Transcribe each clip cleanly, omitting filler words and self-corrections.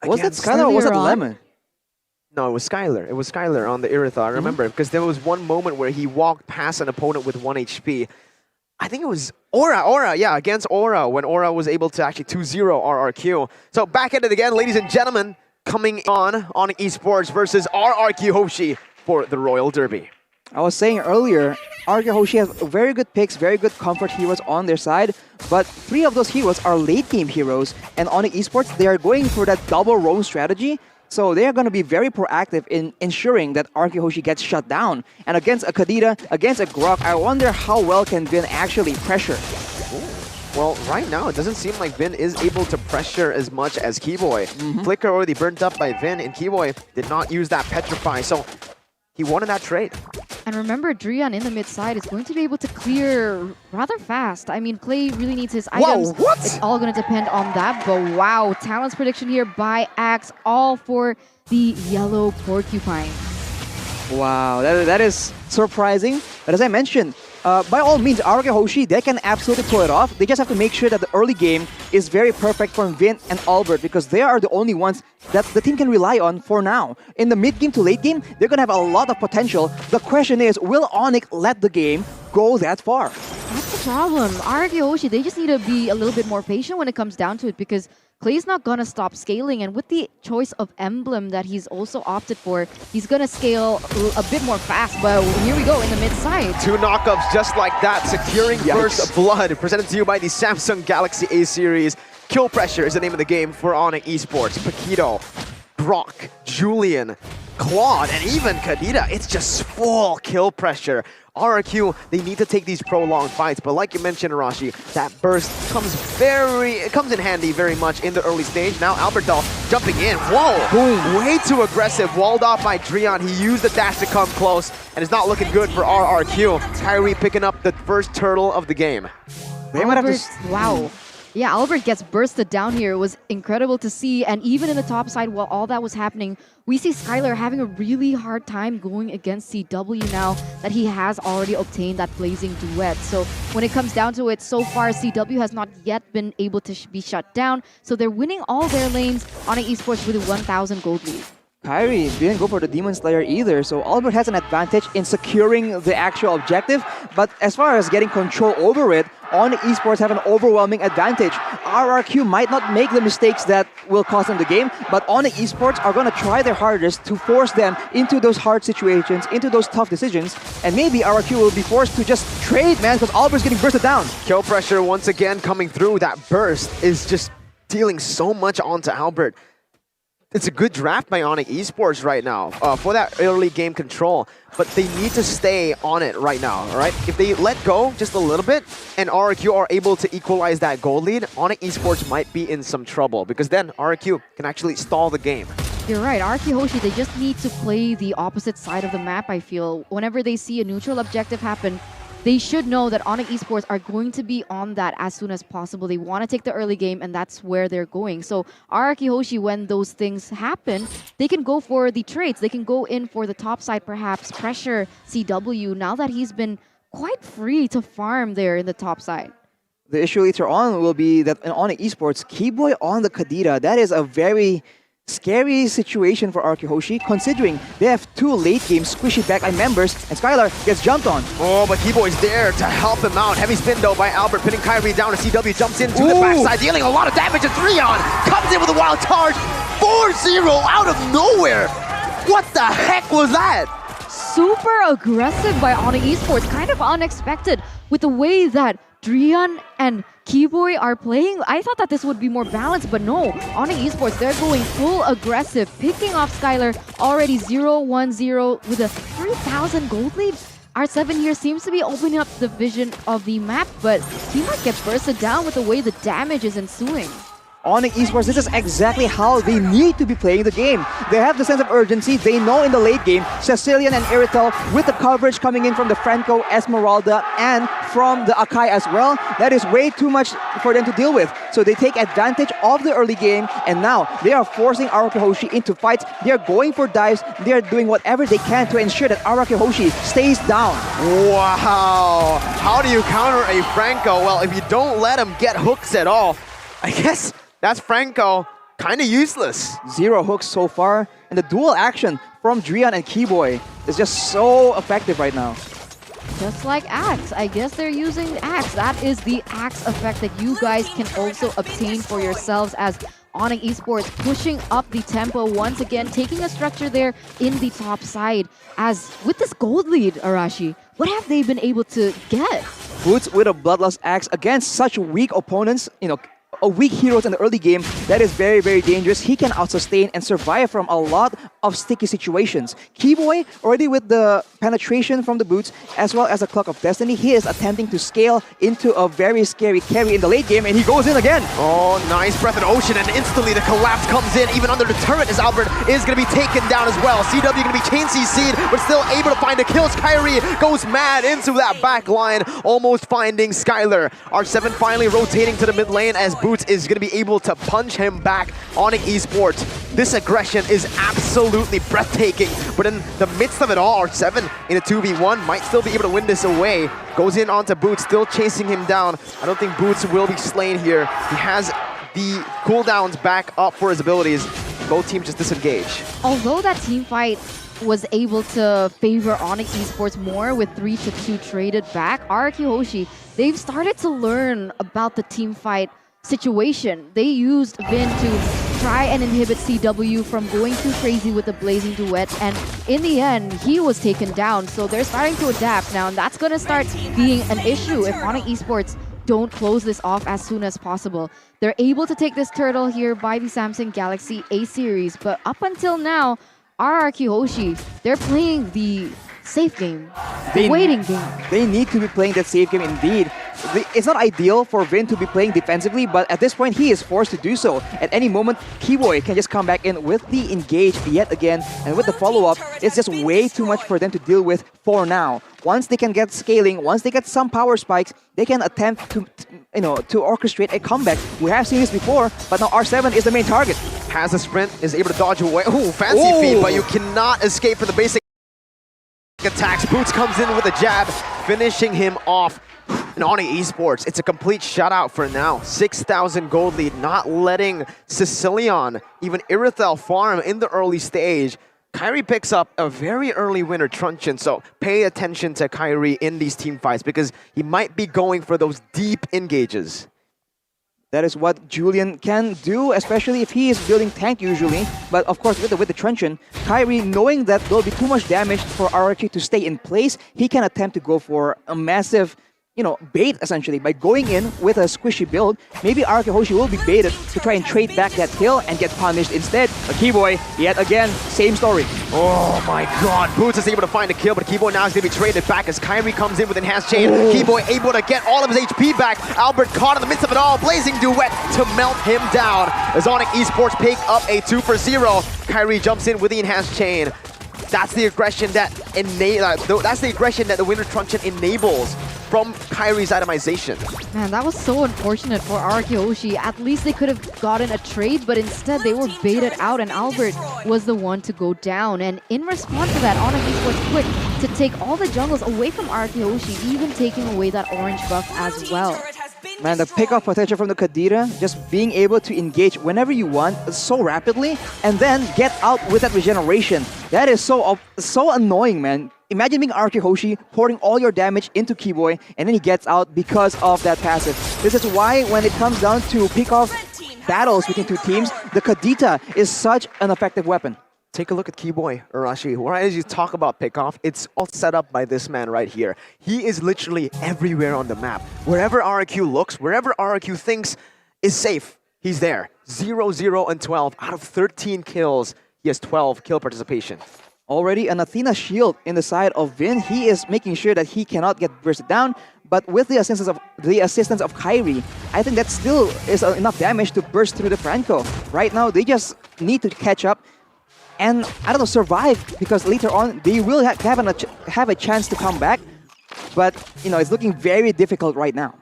Was that Skylar or was that Lemon? No, it was Skylar. It was Skylar on the Iritha, I remember, because there was one moment where he walked past an opponent with 1 HP. I think it was Aura, yeah, against Aura, when Aura was able to actually 2-0 RRQ. So back at it again, ladies and gentlemen, coming on Esports versus RRQ Hoshi for the Royal Derby. I was saying earlier, RRQ Hoshi has very good picks, very good comfort heroes on their side, but 3 of those heroes are late game heroes, and Onic Esports, they are going for that double roam strategy. So they are going to be very proactive in ensuring that RRQ Hoshi gets shut down. And against a Kadita, against a Grok, I wonder how well can Vin actually pressure. Well, right now, it doesn't seem like Vin is able to pressure as much as Keyboy. Flicker already burnt up by Vin, and Keyboy did not use that Petrify, so he won in that trade. And remember, Drian in the mid side is going to be able to clear rather fast. I mean, Clay really needs his items. Whoa, what? It's all going to depend on that. But wow, Talon's prediction here by Axe, all for the yellow Porcupine. Wow, that is surprising. But as I mentioned, by all means, RRQ Hoshi, they can absolutely pull it off. They just have to make sure that the early game is very perfect from Vin and Albert because they are the only ones that the team can rely on for now. In the mid game to late game, they're going to have a lot of potential. The question is, will Onic let the game go that far? That's the problem. RRQ Hoshi, they just need to be a little bit more patient when it comes down to it because Clay's not going to stop scaling, and with the choice of emblem that he's also opted for, he's going to scale a bit more fast, but here we go in the mid side. 2 knockups just like that, securing first blood, presented to you by the Samsung Galaxy A series. Kill Pressure is the name of the game for Onic Esports. Paquito, Brock, Julian, Claude, and even Kadita. It's just full kill pressure. RRQ, they need to take these prolonged fights, but like you mentioned, Arashi, that burst comes in handy very much in the early stage. Now Alberto jumping in. Whoa! Boom. Way too aggressive. Walled off by Drian. He used the dash to come close, and it's not looking good for RRQ. Kyrie picking up the first turtle of the game. They might have to... Wow. Yeah, Albert gets bursted down here. It was incredible to see. And even in the top side, while all that was happening, we see Skylar having a really hard time going against CW now that he has already obtained that Blazing Duet. So when it comes down to it, so far CW has not yet been able to be shut down. So they're winning all their lanes on an esports with a 1,000 gold lead. Kyrie didn't go for the Demon Slayer either, so Albert has an advantage in securing the actual objective, but as far as getting control over it, Onic Esports have an overwhelming advantage. RRQ might not make the mistakes that will cost them the game, but Onic Esports are going to try their hardest to force them into those hard situations, into those tough decisions, and maybe RRQ will be forced to just trade, man, because Albert's getting bursted down. Kill pressure once again coming through. That burst is just dealing so much onto Albert. It's a good draft by Onic Esports right now for that early game control, but they need to stay on it right now, all right? If they let go just a little bit and RRQ are able to equalize that gold lead, Onic Esports might be in some trouble because then RRQ can actually stall the game. You're right, RRQ Hoshi, they just need to play the opposite side of the map, I feel. Whenever they see a neutral objective happen, they should know that Onic Esports are going to be on that as soon as possible. They want to take the early game, and that's where they're going. So RRQ Hoshi, when those things happen, they can go for the trades. They can go in for the top side, perhaps pressure CW, now that he's been quite free to farm there in the top side. The issue later on will be that in Onic Esports, Keyboy on the Kadita, that is a very scary situation for RRQ Hoshi, considering they have 2 late-game squishy backline members, and Skylar gets jumped on. Oh, but Keyboy's there to help him out. Heavy spin, though, by Albert, pinning Kyrie down, and CW jumps into the backside, dealing a lot of damage, and Drian comes in with a wild charge, 4-0 out of nowhere! What the heck was that? Super aggressive by Onic Esports, kind of unexpected with the way that Drian and Keyboy are playing. I thought that this would be more balanced, but no. Onic Esports, they're going full aggressive, picking off Skylar already 0-1-0 with a 3,000 gold lead. R7 here seems to be opening up the vision of the map, but he might get bursted down with the way the damage is ensuing. Onic Esports, this is exactly how they need to be playing the game. They have the sense of urgency. They know in the late game, Cecilian and Iritel, with the coverage coming in from the Franco, Esmeralda, and from the Akai as well, that is way too much for them to deal with. So they take advantage of the early game, and now they are forcing RRQ Hoshi into fights. They are going for dives. They are doing whatever they can to ensure that RRQ Hoshi stays down. Wow! How do you counter a Franco? Well, if you don't let him get hooks at all, I guess that's Franco kind of useless. 0 hooks so far, and the dual action from Drian and Keyboy is just so effective right now. Just like Axe. I guess they're using Axe. That is the Axe effect that you guys can also obtain for yourselves as Onic Esports pushing up the tempo once again, taking a structure there in the top side. As with this gold lead, Arashi, what have they been able to get? Boots with a Bloodlust Axe against such weak opponents, weak heroes in the early game, that is very, very dangerous. He can out-sustain and survive from a lot of sticky situations. Keyboy, already with the penetration from the boots, as well as a Clock of Destiny, he is attempting to scale into a very scary carry in the late game, and he goes in again. Oh, nice Breath of the Ocean, and instantly the collapse comes in, even under the turret, as Albert is going to be taken down as well. CW going to be chain CC'd, but still able to find the kills. Kyrie goes mad into that back line, almost finding Skylar. R7 finally rotating to the mid lane as Boots is going to be able to punch him back. Onic Esports, this aggression is absolutely breathtaking, but in the midst of it all, R7 in a 2v1 might still be able to win this away. Goes in onto Boots, still chasing him down. I don't think Boots will be slain here. He has the cooldowns back up for his abilities. Both teams just disengage. Although that team fight was able to favor Onic Esports more with 3-2 traded back, RRQ Hoshi, they've started to learn about the team fight situation. They used Vin to try and inhibit CW from going too crazy with the Blazing Duet, and in the end, he was taken down. So they're starting to adapt now, and that's going to start being an issue if Onic Esports don't close this off as soon as possible. They're able to take this turtle here by the Samsung Galaxy A series, but up until now, RRQ Hoshi, they're playing the safe game, the waiting game. They need to be playing that safe game indeed. It's not ideal for Vin to be playing defensively, but at this point, he is forced to do so. At any moment, Keyboy can just come back in with the engage yet again, and with the follow-up, it's just way too much for them to deal with for now. Once they can get scaling, once they get some power spikes, they can attempt to orchestrate a comeback. We have seen this before, but now R7 is the main target. Has a sprint, is able to dodge away. Oh, fancy feed, but you cannot escape from the basic attacks. Boots comes in with a jab, finishing him off. And Onic Esports, it's a complete shutout for now. 6,000 gold lead, not letting Sicilian, even Irithel farm in the early stage. Kyrie picks up a very early winner, Truncheon, so pay attention to Kyrie in these team fights because he might be going for those deep engages. That is what Julian can do, especially if he is building tank usually. But of course, with the Truncheon, Kyrie, knowing that there will be too much damage for RRQ to stay in place, he can attempt to go for a massive bait essentially by going in with a squishy build. Maybe RRQ Hoshi will be baited to try and trade back that kill and get punished instead. But Keyboy, yet again, same story. Oh my god, Boots is able to find a kill, but Keyboy now is going to be traded back as Kyrie comes in with Enhanced Chain. Keyboy able to get all of his HP back. Albert caught in the midst of it all. Blazing Duet to melt him down. As Onic Esports pick up a 2-for-0. Kyrie jumps in with the Enhanced Chain. That's the aggression that the Winter Truncheon enables from Kyrie's itemization. Man, that was so unfortunate for RRQ Hoshi. At least they could have gotten a trade, but instead they were baited out and Albert was the one to go down. And in response to that, Onic Esports quick to take all the jungles away from RRQ Hoshi, even taking away that orange buff as well. Man, the pick-off potential from the Kadira, just being able to engage whenever you want so rapidly and then get out with that regeneration. That is so annoying, man. Imagine being RRQ Hoshi, pouring all your damage into Keyboy, and then he gets out because of that passive. This is why when it comes down to pick-off battles between two teams, the Kadita is such an effective weapon. Take a look at Keyboy, Arashi. Right as you talk about pickoff, it's all set up by this man right here. He is literally everywhere on the map. Wherever RRQ looks, wherever RRQ thinks is safe, he's there. 0, 0, and 12 out of 13 kills. He has 12 kill participation. Already an Athena shield in the side of Vin. He is making sure that he cannot get bursted down. But with the assistance of Kyrie, I think that still is enough damage to burst through the Franco. Right now, they just need to catch up and, I don't know, survive, because later on, they will have a chance to come back. But, it's looking very difficult right now.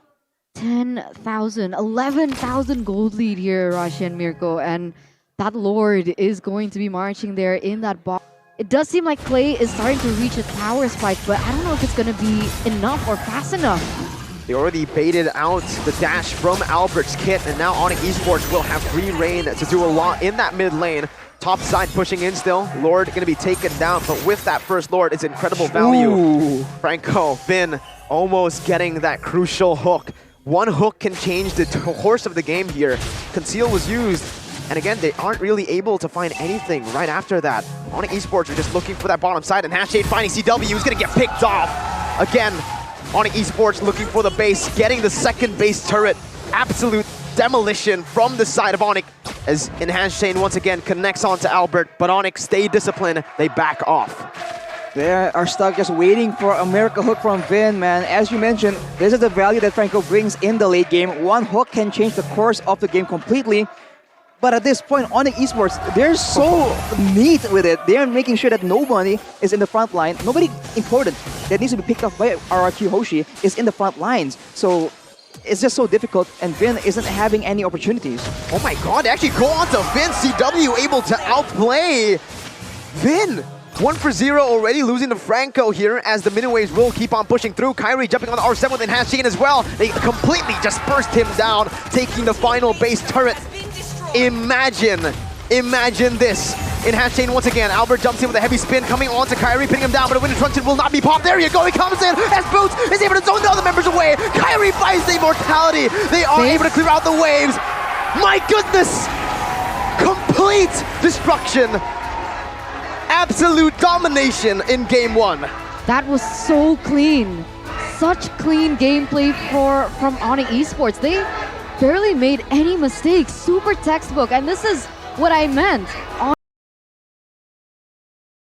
10,000, 11,000 gold lead here, Rashi and Mirko, and that Lord is going to be marching there in that box. It does seem like Clay is starting to reach its power spike, but I don't know if it's going to be enough or fast enough. They already baited out the dash from Albert's kit, and now Onic Esports will have free reign to do a lot in that mid lane. Top side pushing in still. Lord going to be taken down, but with that first Lord, it's incredible value. Ooh. Franco, Finn, almost getting that crucial hook. One hook can change the course of the game here. Conceal was used, and again, they aren't really able to find anything right after that. Onic Esports are just looking for that bottom side, and Hashade finding CW, who's going to get picked off. Again, Onic Esports looking for the base, getting the second base turret. Absolute demolition from the side of Onic, as Enhanced Chain once again connects onto Albert, but Onic stay disciplined, they back off. They are stuck just waiting for a miracle hook from Vin, man. As you mentioned, this is the value that Franco brings in the late game. One hook can change the course of the game completely. But at this point, Onic Esports, they're so neat with it. They're making sure that nobody is in the front line. Nobody important that needs to be picked off by RRQ Hoshi is in the front lines. So it's just so difficult, and Vin isn't having any opportunities. Oh my god, they actually go on to Vin. CW able to outplay Vin. 1-for-0 already, losing to Franco here as the mini waves will keep on pushing through. Kyrie jumping on the R7 with Enhanced Chain as well. They completely just burst him down, taking the final base turret. Imagine this. Enhanced Chain once again. Albert jumps in with a heavy spin, coming on to Kyrie, pinning him down, but a Winter Truncheon will not be popped. There you go, he comes in as Boots is able to zone the other members away. Kyrie finds the immortality. They are able to clear out the waves. My goodness! Complete destruction. Absolute domination in game one. That was so clean. Such clean gameplay from Onic Esports. They barely made any mistakes. Super textbook. And this is what I meant.